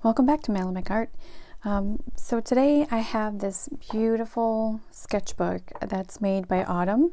Welcome back to Malamic Art. So today I have this beautiful sketchbook that's made by Autumn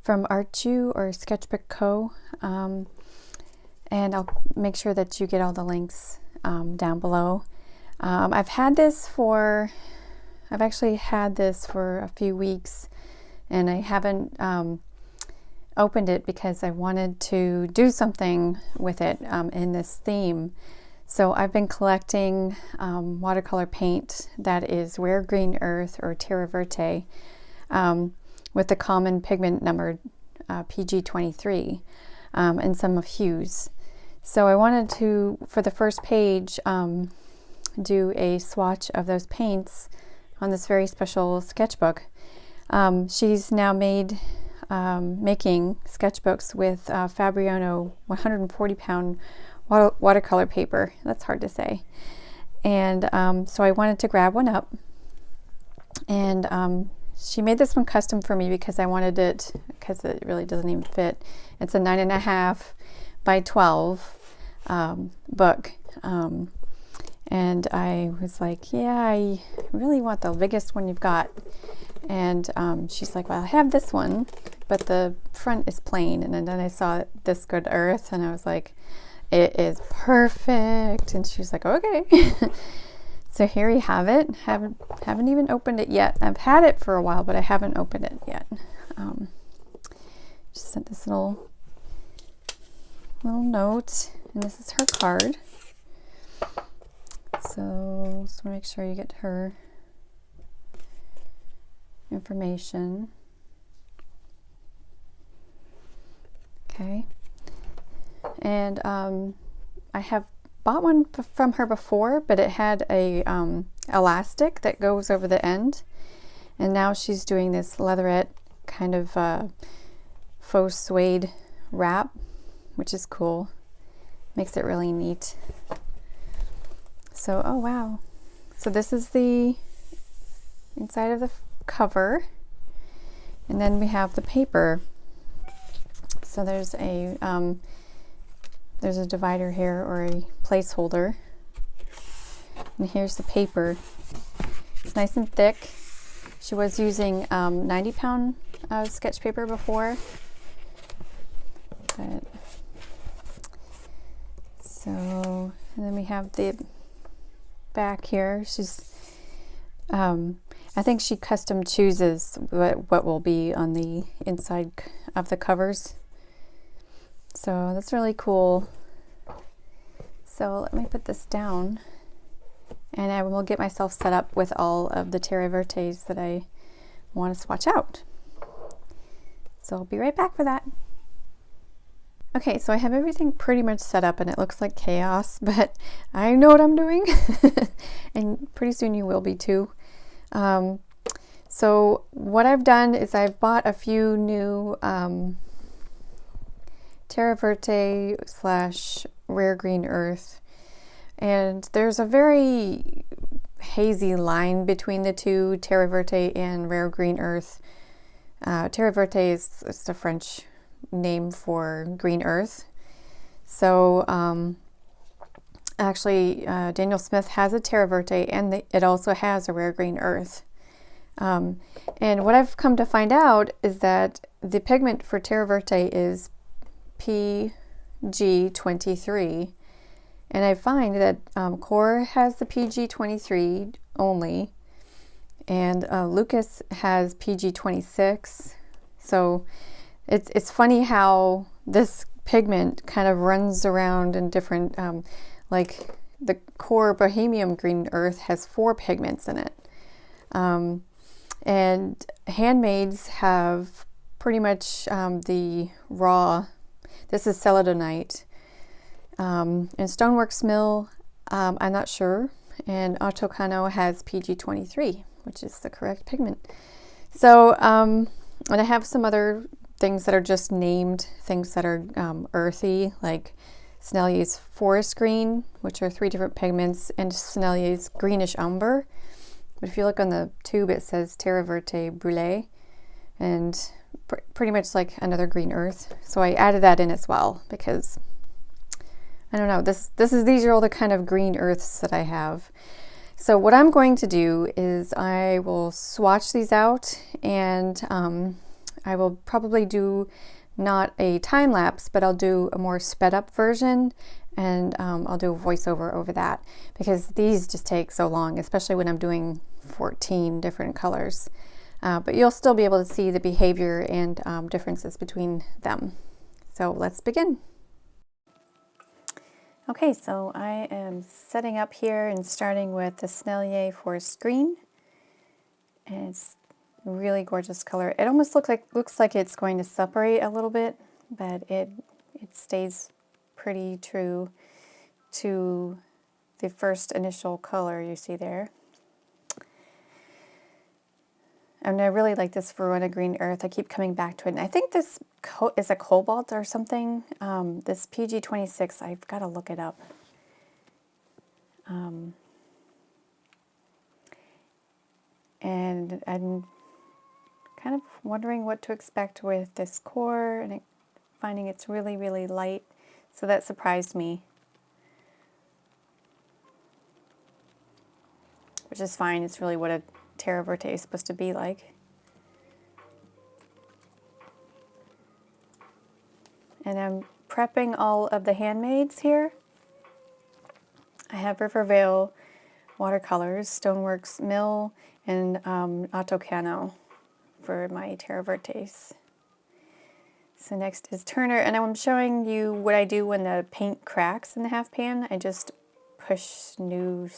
from Autum or SketchbookCo, and I'll make sure that you get all the links down below. I've actually had this for a few weeks, and I haven't opened it because I wanted to do something with it in this theme. So I've been collecting watercolor paint that is rare green earth or terra verte with the common pigment number PG23 and some of hues. So I wanted to, for the first page, do a swatch of those paints on this very special sketchbook. She's now making sketchbooks with Fabriano 140-pound watercolor paper. That's hard to say. And so I wanted to grab one up, and she made this one custom for me because I wanted it, because it really doesn't even fit. It's a 9.5 by 12 book, and I was like, yeah, I really want the biggest one you've got. And she's like, well, I have this one, but the front is plain. And then I saw this good earth, and I was like, it is perfect. And she was like, okay. So here you have it. Haven't even opened it yet. I've had it for a while, but I haven't opened it yet. Just sent this little note, and this is her card. So just want to make sure you get her information. Okay. And I have bought one from her before, but it had a elastic that goes over the end, and now she's doing this leatherette kind of faux suede wrap, which is cool. Makes it really neat. So, oh wow. So this is the inside of the cover, and then we have the paper. So there's a divider here, or a placeholder, and here's the paper. It's nice and thick. She was using 90-pound sketch paper before, but so, and then we have the back here. She's I think she custom chooses what will be on the inside of the covers. So that's really cool. So let me put this down, and I will get myself set up with all of the terra vertes that I want to swatch out. So I'll be right back for that. Okay, so I have everything pretty much set up, and it looks like chaos, but I know what I'm doing. And pretty soon you will be too. So what I've done is I've bought a few new terra verte / rare green earth, and there's a very hazy line between the two, terra verte and rare green earth. Terra verte is the French name for green earth. So actually Daniel Smith has a terra verte, and it also has a rare green earth. And what I've come to find out is that the pigment for terra verte is PG23, and I find that Core has the PG23 only, and Lucas has PG26. So it's funny how this pigment kind of runs around in different, like the Core Bohemian Green Earth has 4 pigments in it, and handmades have pretty much the raw. This is celadonite. And Stoneworks Mill, I'm not sure. And Autocano has PG23, which is the correct pigment. So, and I have some other things that are just named, things that are earthy, like Snellier's Forest Green, which are 3 different pigments, and Snellier's Greenish Umber. But if you look on the tube, it says Terra Verte Brûlée, and pretty much like another green earth. So I added that in as well because I don't know, these are all the kind of green earths that I have. So what I'm going to do is I will swatch these out, and I will probably do not a time lapse, but I'll do a more sped up version, and I'll do a voiceover over that, because these just take so long, especially when I'm doing 14 different colors. But you'll still be able to see the behavior and differences between them. So let's begin. Okay, so I am setting up here and starting with the Snellier Forest Green. And it's a really gorgeous color. It almost looks like it's going to separate a little bit, but it stays pretty true to the first initial color you see there. And I really like this Verona Green Earth. I keep coming back to it. And I think this is a cobalt or something. This PG26, I've got to look it up. And I'm kind of wondering what to expect with this core, and finding it's really, really light. So that surprised me, which is fine. It's really what a terra verte is supposed to be like. And I'm prepping all of the handmaids here. I have Rivervale watercolors, Stoneworks Mill, and Autocano for my terra vertes. So next is Turner, and I'm showing you what I do when the paint cracks in the half pan. I just push new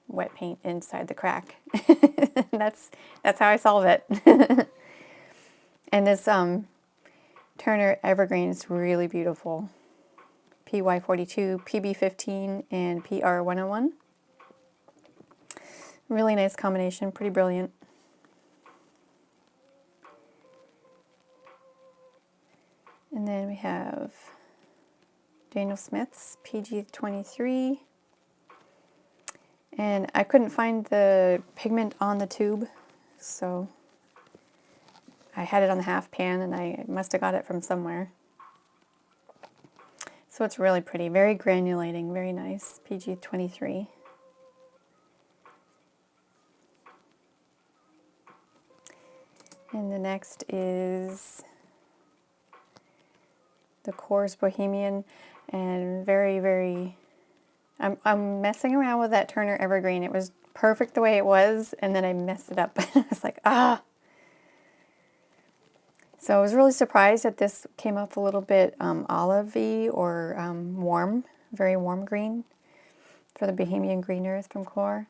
wet paint inside the crack. That's how I solve it. And this Turner Evergreen is really beautiful. PY42, PB15, and PR101. Really nice combination, pretty brilliant. And then we have Daniel Smith's PG23. And I couldn't find the pigment on the tube, so I had it on the half pan, and I must have got it from somewhere. So it's really pretty, very granulating, very nice, PG23. And the next is the Coors Bohemian, and very, very, I'm messing around with that Turner Evergreen. It was perfect the way it was, and then I messed it up. I was like, ah! So I was really surprised that this came up a little bit olive-y or warm, very warm green for the Bohemian Green Earth from Core.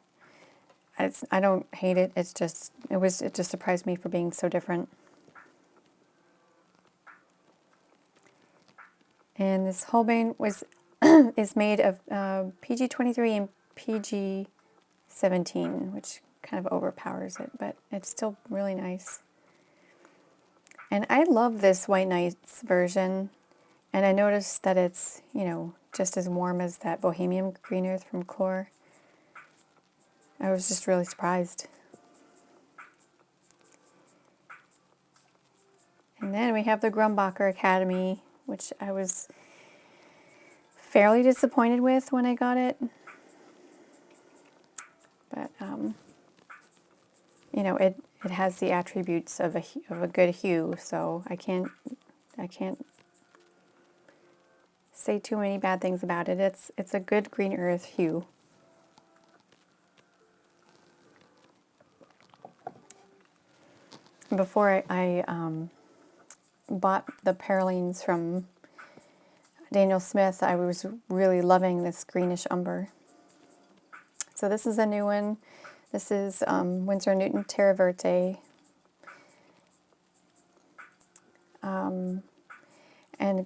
I don't hate it. It just surprised me for being so different. And this Holbein is made of PG23 and PG17, which kind of overpowers it, but it's still really nice. And I love this White Nights version, and I noticed that it's, you know, just as warm as that Bohemian Green Earth from Core. I was just really surprised. And then we have the Grumbacher Academy, which I was fairly disappointed with when I got it. But, you know, it has the attributes of a good hue, so I can't say too many bad things about it. It's a good green earth hue. Before I bought the Perlines from Daniel Smith, I was really loving this greenish umber. So this is a new one. This is Winsor Newton Terra Verte. And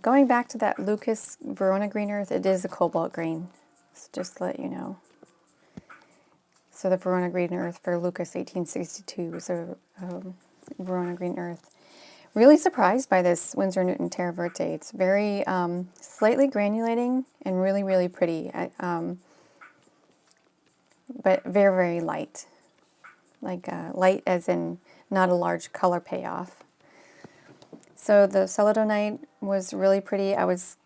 going back to that Lucas Verona Green Earth, it is a cobalt green, so just to let you know. So the Verona Green Earth for Lucas 1862 was a Verona Green Earth. Really surprised by this Winsor Newton Terra Verte. It's very slightly granulating and really, really pretty, but very, very light. Like light as in not a large color payoff. So the Celadonite was really pretty. I was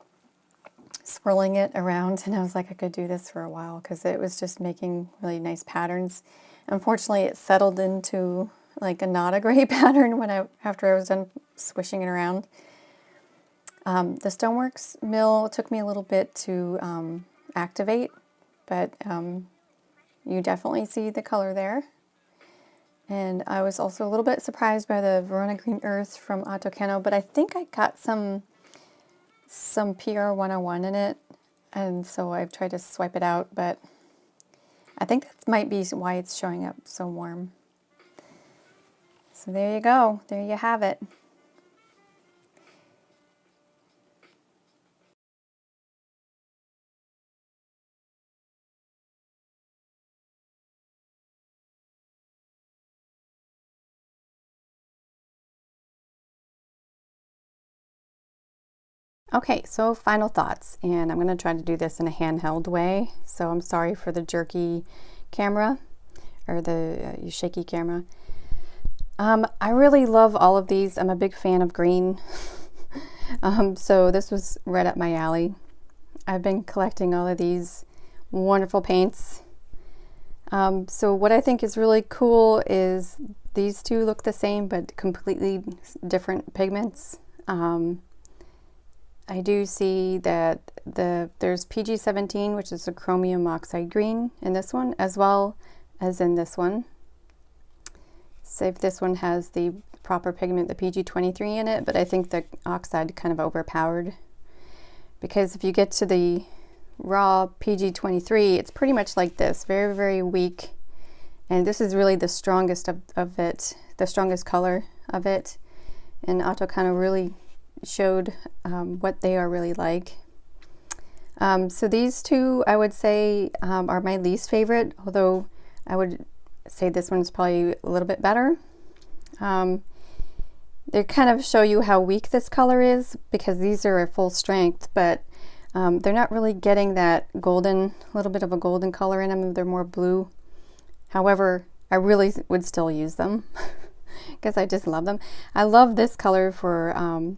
swirling it around, and I was like, I could do this for a while because it was just making really nice patterns. Unfortunately, it settled into like a not a great pattern after I was done swishing it around. The Stoneworks mill took me a little bit to activate, but you definitely see the color there. And I was also a little bit surprised by the Verona Green Earth from Autum, but I think I got some PR 101 in it, and so I've tried to swipe it out, but I think that might be why it's showing up so warm. So there you go. There you have it. Okay, so final thoughts, and I'm going to try to do this in a handheld way, so I'm sorry for the jerky camera, or the shaky camera. I really love all of these. I'm a big fan of green, so this was right up my alley. I've been collecting all of these wonderful paints. So what I think is really cool is these two look the same, but completely different pigments. I do see that there's PG17, which is a chromium oxide green in this one, as well as in this one. So if this one has the proper pigment, the PG23 in it, but I think the oxide kind of overpowered. Because if you get to the raw PG23, it's pretty much like this, very, very weak. And this is really the strongest of it, the strongest color of it. And Autum kind of really showed what they are really like. So these two, I would say, are my least favorite, although I would say this one's probably a little bit better. They kind of show you how weak this color is, because these are at full strength, but they're not really getting that golden, little bit of a golden color in them. They're more blue. However, I really would still use them because I just love them. I love this color for a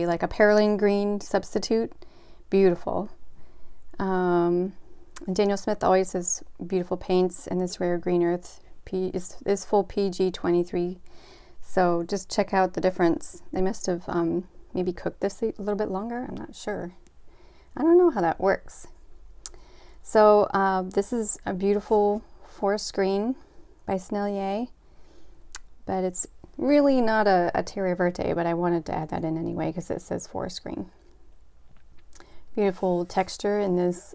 like a perylene green substitute. Beautiful. And Daniel Smith always has beautiful paints, and this rare green earth is full PG23. So just check out the difference. They must have maybe cooked this a little bit longer. I'm not sure. I don't know how that works. So this is a beautiful forest green by Snellier, but it's really not a Terra Verte, but I wanted to add that in anyway because it says forest green. Beautiful texture in this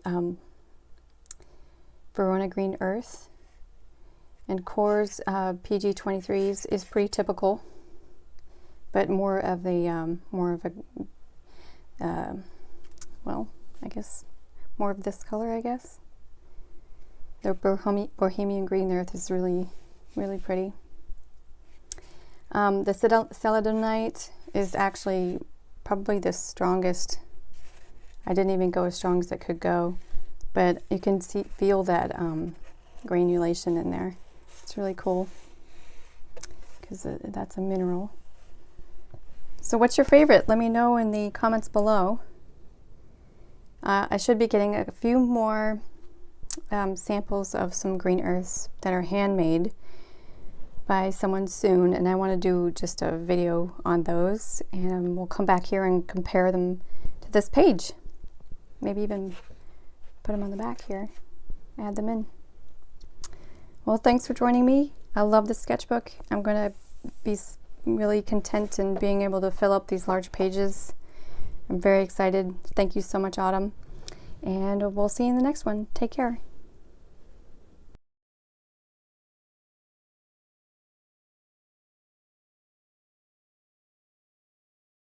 Verona Green Earth. And Core's PG23s is pretty typical, but more of a well, I guess more of this color, I guess. The Bohemian Green Earth is really, really pretty. The Celadonite is actually probably the strongest. I didn't even go as strong as it could go, but you can feel that granulation in there. It's really cool because that's a mineral. So what's your favorite? Let me know in the comments below. I should be getting a few more samples of some green earths that are handmade by someone soon, and I want to do just a video on those, and we'll come back here and compare them to this page. Maybe even put them on the back here, add them in. Well, thanks for joining me. I love the sketchbook. I'm going to be really content in being able to fill up these large pages. I'm very excited. Thank you so much, Autumn. And we'll see you in the next one. Take care.